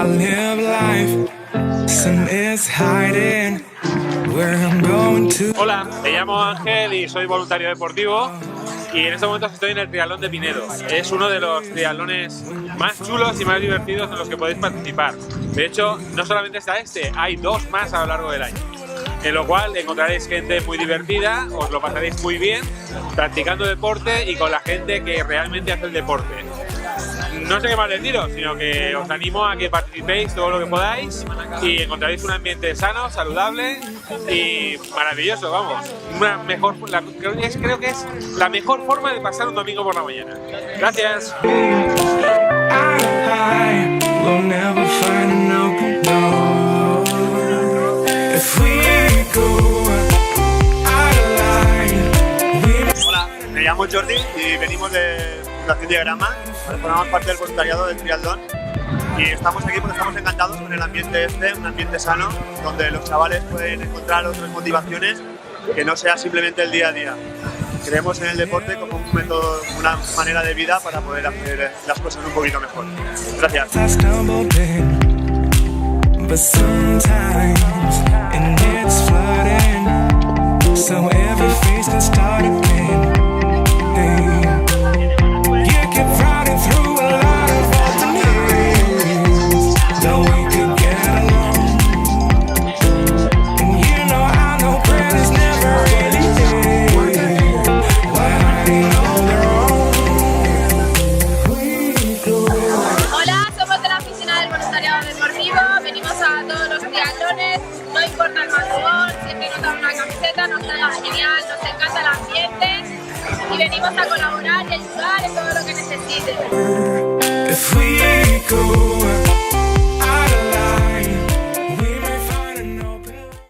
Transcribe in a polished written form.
I live life, sun is hiding where I'm going to. Hola, me llamo Ángel y soy voluntario deportivo y en estos momentos estoy en el triatlón de Pinedo. Es uno de los triatlones más chulos y más divertidos en los que podéis participar. De hecho, no solamente está este, hay dos más a lo largo del año, en lo cual encontraréis gente muy divertida, os lo pasaréis muy bien practicando deporte y con la gente que realmente hace el deporte. No sé qué más deciros, sino que os animo a que participéis todo lo que podáis y encontraréis un ambiente sano, saludable y maravilloso, vamos. Creo que es la mejor forma de pasar un domingo por la mañana. Gracias. We'll never find an open door if we go out of line. Hola, me llamo Jordi y venimos de Fundación Diagrama. Formamos parte del voluntariado del triatlón y estamos aquí porque estamos encantados con el ambiente un ambiente sano, donde los chavales pueden encontrar otras motivaciones que no sea simplemente el día a día. Creemos en el deporte como un método, una manera de vida para poder hacer las cosas un poquito mejor. Gracias. I stumbled in, but sometimes it gets flooding, so every face can start again. Hey. You keep running through a lot of openings, though we could get along. And you know I know prayer is never really dead. Hola, somos de la oficina del voluntariado deportivo, venimos a todos los triatlones, no importa el madrugón, siempre nos dan una camiseta, nos da genial, nos encanta el ambiente y venimos a colaborar y ayudar en todo lo que necesiten. If we go